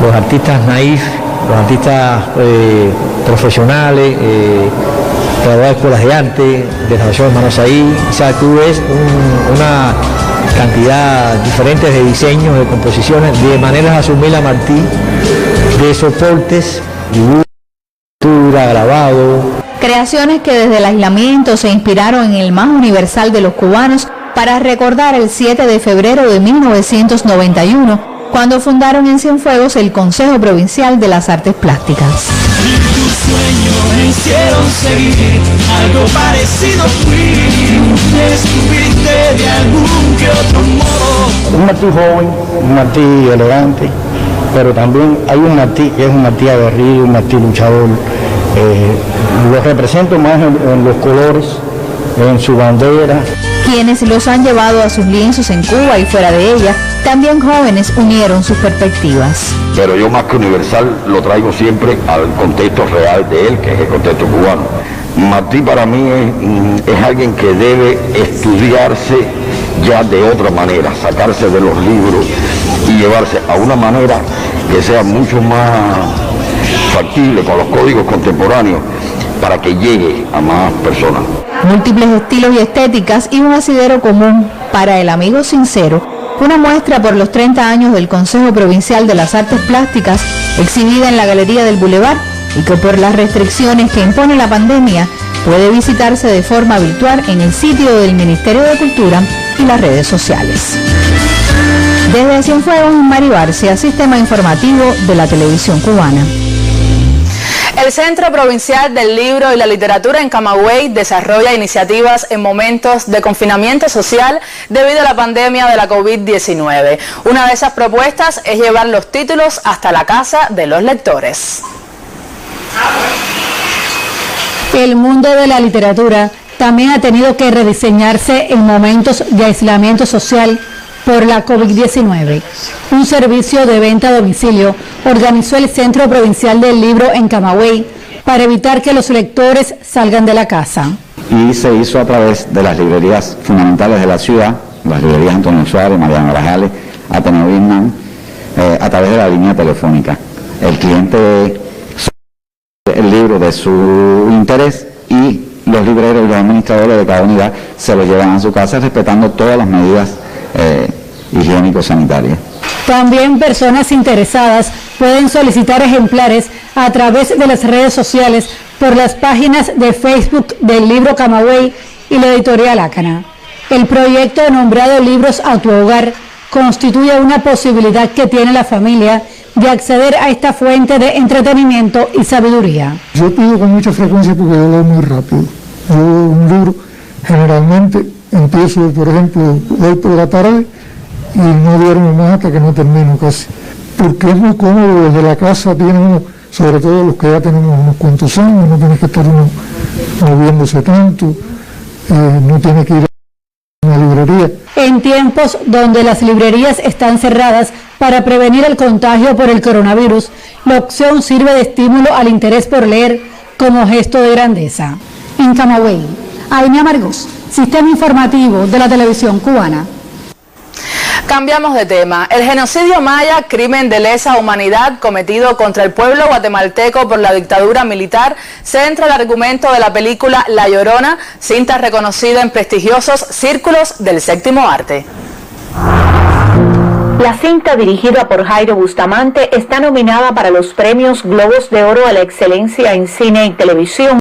[SPEAKER 14] los artistas naif, los artistas profesionales, graduados de escuelas de arte, desarrollo de manos ahí. O sea, tú ves una cantidad diferente de diseños, de composiciones, de maneras de asumir a Martí, de soportes, dibujo, pintura, grabado.
[SPEAKER 12] Creaciones que desde el aislamiento se inspiraron en el más universal de los cubanos para recordar el 7 de febrero de 1991, cuando fundaron en Cienfuegos el Consejo Provincial de las Artes Plásticas.
[SPEAKER 17] Hicieron seguir algo parecido, descubrirte de algún que otro modo.
[SPEAKER 26] Un Martí joven, un Martí elegante, pero también hay un Martí que es un Martí aguerrido, un Martí luchador. Lo represento más en los colores, en su bandera.
[SPEAKER 12] Quienes los han llevado a sus lienzos en Cuba y fuera de ella, también jóvenes unieron sus perspectivas.
[SPEAKER 18] Pero yo más que universal lo traigo siempre al contexto real de él, que es el contexto cubano. Martí para mí es alguien que debe estudiarse ya de otra manera, sacarse de los libros y llevarse a una manera que sea mucho más factible con los códigos contemporáneos para que llegue a más personas.
[SPEAKER 12] Múltiples estilos y estéticas y un asidero común para el amigo sincero, una muestra por los 30 años del Consejo Provincial de las Artes Plásticas, exhibida en la Galería del Boulevard y que por las restricciones que impone la pandemia puede visitarse de forma virtual en el sitio del Ministerio de Cultura y las redes sociales. Desde Cienfuegos, Mari Barcia, Sistema Informativo de la Televisión Cubana.
[SPEAKER 1] El Centro Provincial del Libro y la Literatura en Camagüey desarrolla iniciativas en momentos de confinamiento social debido a la pandemia de la COVID-19. Una de esas propuestas es llevar los títulos hasta la casa de los lectores.
[SPEAKER 12] El mundo de la literatura también ha tenido que rediseñarse en momentos de aislamiento social por la COVID-19. Un servicio de venta a domicilio organizó el Centro Provincial del Libro en Camagüey para evitar que los lectores salgan de la casa.
[SPEAKER 19] Y se hizo a través de las librerías fundamentales de la ciudad, las librerías Antonio Suárez, Mariano Grajales, Ateneo Vietnam, a través de la línea telefónica. El cliente el libro de su interés y los libreros y los administradores de cada unidad se lo llevan a su casa respetando todas las medidas higiénico-sanitarias.
[SPEAKER 12] También personas interesadas pueden solicitar ejemplares a través de las redes sociales por las páginas de Facebook del Libro Camagüey y la editorial Ácana. El proyecto nombrado Libros a tu Hogar constituye una posibilidad que tiene la familia de acceder a esta fuente de entretenimiento y sabiduría.
[SPEAKER 26] Yo pido con mucha frecuencia porque yo leo muy rápido. Yo un libro generalmente empiezo, por ejemplo, hoy por la tarde y no duermo más hasta que no termino casi. Porque es muy cómodo desde la casa, tiene uno, sobre todo los que ya tenemos unos cuantos años, no tiene que estar uno moviéndose tanto, no tiene que ir a una librería.
[SPEAKER 4] En tiempos donde las librerías están cerradas para prevenir el contagio por el coronavirus, la opción sirve de estímulo al interés por leer como gesto de grandeza. En Camagüey, Aimee Amargós, Sistema Informativo de la Televisión Cubana.
[SPEAKER 16] Cambiamos de tema. El genocidio maya, crimen de lesa humanidad cometido contra el pueblo guatemalteco por la dictadura militar, centra el argumento de la película La Llorona, cinta reconocida en prestigiosos círculos del séptimo arte.
[SPEAKER 21] La cinta, dirigida por Jairo Bustamante, está nominada para los premios Globos de Oro a la excelencia en cine y televisión,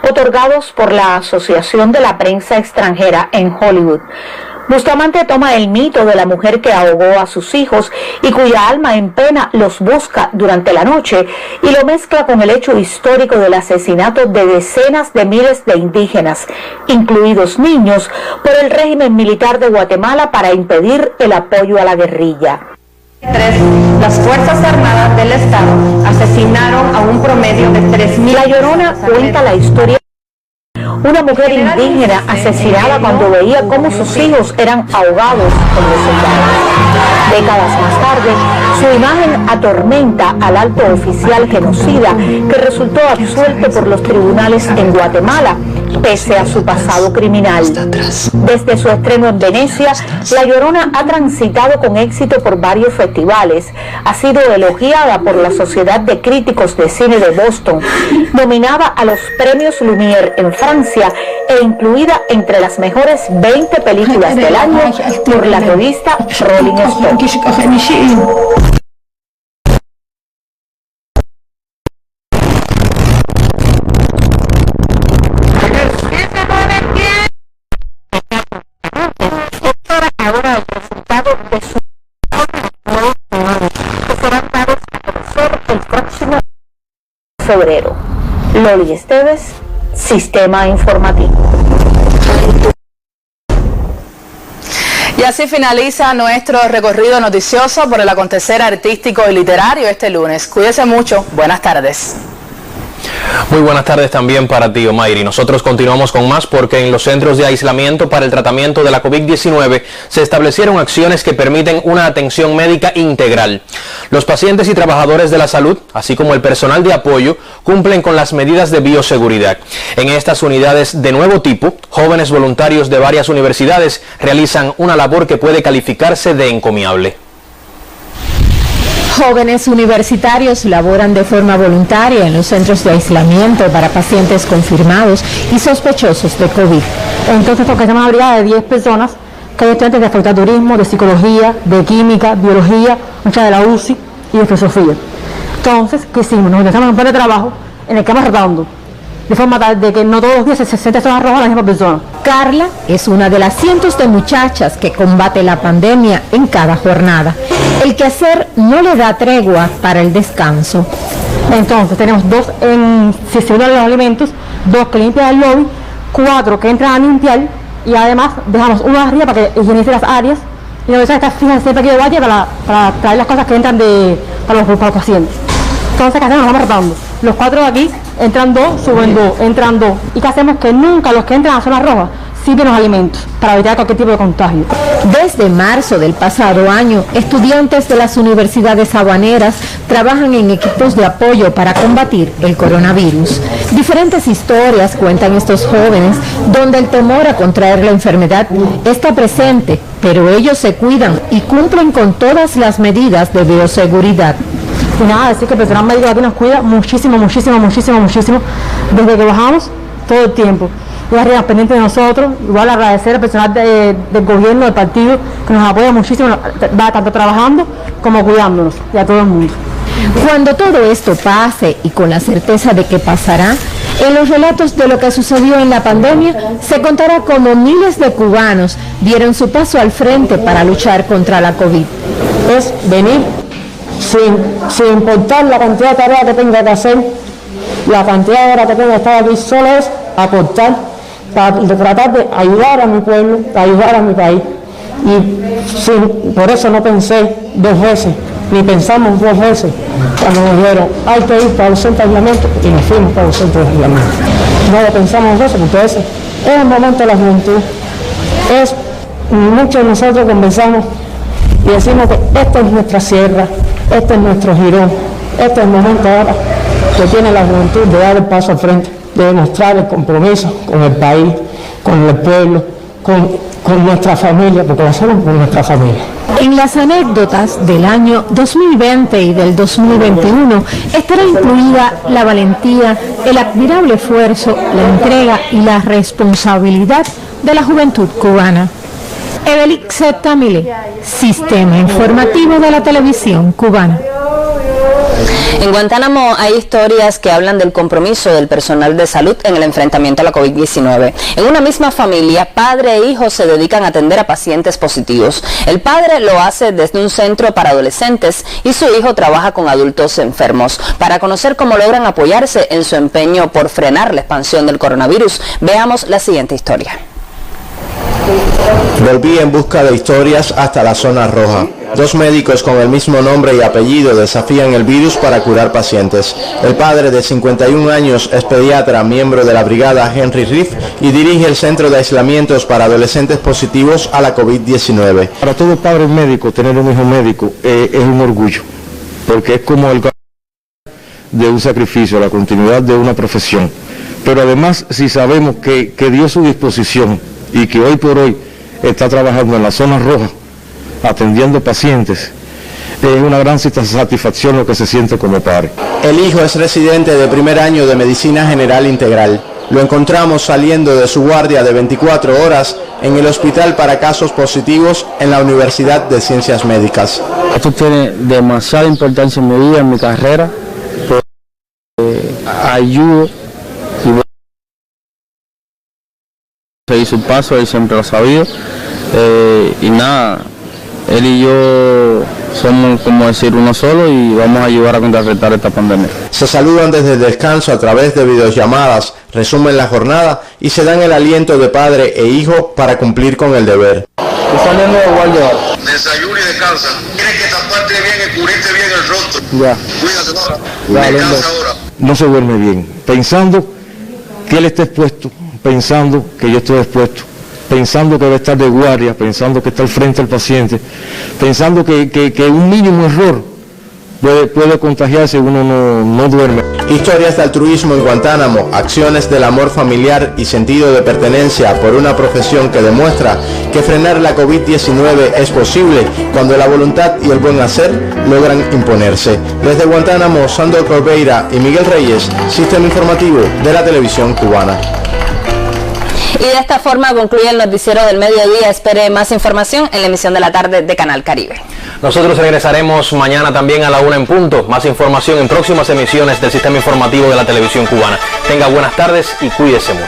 [SPEAKER 21] otorgados por la Asociación de la Prensa Extranjera en Hollywood. Bustamante toma el mito de la mujer que ahogó a sus hijos y cuya alma en pena los busca durante la noche y lo mezcla con el hecho histórico del asesinato de decenas de miles de indígenas, incluidos niños, por el régimen militar de Guatemala para impedir el apoyo a la guerrilla. Las Fuerzas Armadas del Estado asesinaron a un promedio de 3.000. La Llorona cuenta la historia de una mujer indígena asesinada cuando veía cómo sus hijos eran ahogados por los soldados. Décadas más tarde, su imagen atormenta al alto oficial genocida que resultó absuelto por los tribunales en Guatemala, pese a su pasado criminal. Desde su estreno en Venecia, La Llorona ha transitado con éxito por varios festivales. Ha sido elogiada por la Sociedad de Críticos de Cine de Boston, nominada a los premios Lumière en Francia e incluida entre las mejores 20 películas del año por la revista Rolling Stone. Febrero. Loli Esteves, Sistema Informativo.
[SPEAKER 16] Y así finaliza nuestro recorrido noticioso por el acontecer artístico y literario este lunes. Cuídese mucho. Buenas tardes.
[SPEAKER 2] Muy buenas tardes también para ti, Omairi. Nosotros continuamos con más porque en los centros de aislamiento para el tratamiento de la COVID-19 se establecieron acciones que permiten una atención médica integral. Los pacientes y trabajadores de la salud, así como el personal de apoyo, cumplen con las medidas de bioseguridad. En estas unidades de nuevo tipo, jóvenes voluntarios de varias universidades realizan una labor que puede calificarse de encomiable.
[SPEAKER 12] Jóvenes universitarios laboran de forma voluntaria en los centros de aislamiento para pacientes confirmados y sospechosos de COVID.
[SPEAKER 4] Entonces, porque tenemos una brigada de 10 personas, que hay estudiantes de facultad de turismo, de psicología, de química, biología, muchas de la UCI y de filosofía. Entonces, ¿qué hicimos? Nos empezamos un plan de trabajo en el que vamos rotando, de forma tal de que no todos los días se sienten zonas rojas la misma persona.
[SPEAKER 12] Carla es una de las cientos de muchachas que combate la pandemia en cada jornada. El quehacer no le da tregua para el descanso.
[SPEAKER 4] Entonces tenemos 2 en sesión de los alimentos, 2 que limpian el lobby, 4 que entran a limpiar y además dejamos una arriba para que higienice las áreas y la persona está fija siempre aquí de guardia para traer las cosas que entran para los pacientes. Entonces, ¿qué hacemos? Nos vamos rotando. Los 4 de aquí, entran 2, suben 2, entran 2. ¿Y qué hacemos? Que nunca los que entran a zonas rojas sirven los alimentos para evitar cualquier tipo de contagio.
[SPEAKER 12] Desde marzo del pasado año, estudiantes de las universidades habaneras trabajan en equipos de apoyo para combatir el coronavirus. Diferentes historias cuentan estos jóvenes donde el temor a contraer la enfermedad está presente, pero ellos se cuidan y cumplen con todas las medidas de bioseguridad.
[SPEAKER 4] Y nada, decir que el personal médico aquí nos cuida muchísimo, muchísimo, muchísimo, muchísimo, desde que bajamos todo el tiempo. Y arriba pendiente de nosotros, igual agradecer al personal del gobierno, del partido, que nos apoya muchísimo, va tanto trabajando como cuidándonos, y a todo el mundo.
[SPEAKER 12] Cuando todo esto pase y con la certeza de que pasará, en los relatos de lo que sucedió en la pandemia se contará cómo miles de cubanos dieron su paso al frente para luchar contra la COVID.
[SPEAKER 4] Es venir sin importar la cantidad de tareas que tenga que hacer, la cantidad de horas que tenga que estar aquí, solo es aportar para tratar de ayudar a mi pueblo, para ayudar a mi país. Y por eso no pensé 2 veces, ni pensamos 2 veces cuando nos dijeron hay que ir para los centros de aislamiento, y nos fuimos para los centros de aislamiento. No lo pensamos 2 veces, porque ese es el momento de la juventud, es muchos de nosotros conversamos y decimos que esta es nuestra sierra, este es nuestro Girón, este es el momento ahora que tiene la juventud de dar el paso al frente, de demostrar el compromiso con el país, con el pueblo, con nuestra familia, porque lo hacemos con nuestra familia.
[SPEAKER 12] En las anécdotas del año 2020 y del 2021 estará incluida la valentía, el admirable esfuerzo, la entrega y la responsabilidad de la juventud cubana. Evelix Tamile, Sistema Informativo de la Televisión Cubana.
[SPEAKER 1] En Guantánamo hay historias que hablan del compromiso del personal de salud en el enfrentamiento a la COVID-19. En una misma familia, padre e hijo se dedican a atender a pacientes positivos. El padre lo hace desde un centro para adolescentes y su hijo trabaja con adultos enfermos. Para conocer cómo logran apoyarse en su empeño por frenar la expansión del coronavirus, veamos la siguiente historia.
[SPEAKER 3] Volví en busca de historias hasta la zona roja. Dos médicos con el mismo nombre y apellido desafían el virus para curar pacientes. El padre de 51 años es pediatra, miembro de la brigada Henry Riff y dirige el centro de aislamientos para adolescentes positivos a la COVID-19.
[SPEAKER 5] Para todo padre médico, tener un hijo médico es un orgullo, porque es como el de un sacrificio, la continuidad de una profesión. Pero además, si sabemos que dio su disposición y que hoy por hoy está trabajando en la zona roja, atendiendo pacientes, es una gran satisfacción lo que se siente como padre.
[SPEAKER 3] El hijo es residente de primer año de Medicina General Integral. Lo encontramos saliendo de su guardia de 24 horas en el Hospital para Casos Positivos en la Universidad de Ciencias Médicas.
[SPEAKER 7] Esto tiene demasiada importancia en mi vida, en mi carrera, porque ayudo y se hizo un paso, él siempre lo ha sabido, y nada, él y yo somos, como decir, uno solo y vamos a ayudar a contrarrestar esta pandemia.
[SPEAKER 3] Se saludan desde el descanso a través de videollamadas, resumen la jornada y se dan el aliento de padre e hijo para cumplir con el deber.
[SPEAKER 22] Desayuno y descansa. Tienes que taparte bien y cubrirte bien el rostro.
[SPEAKER 5] Ya.
[SPEAKER 22] Cuídate, descansa ahora.
[SPEAKER 5] No se duerme bien, pensando que él está expuesto, pensando que yo estoy expuesto, pensando que debe estar de guardia, pensando que está al frente del paciente, pensando que un mínimo error puede contagiarse, uno no duerme.
[SPEAKER 3] Historias de altruismo en Guantánamo, acciones del amor familiar y sentido de pertenencia por una profesión que demuestra que frenar la COVID-19 es posible cuando la voluntad y el buen hacer logran imponerse. Desde Guantánamo, Sandor Corbeira y Miguel Reyes, Sistema Informativo de la Televisión Cubana.
[SPEAKER 1] Y de esta forma concluye el noticiero del mediodía. Espere más información en la emisión de la tarde de Canal Caribe.
[SPEAKER 2] Nosotros regresaremos mañana también a la 1 en punto. Más información en próximas emisiones del Sistema Informativo de la Televisión Cubana. Tenga buenas tardes y cuídese mucho.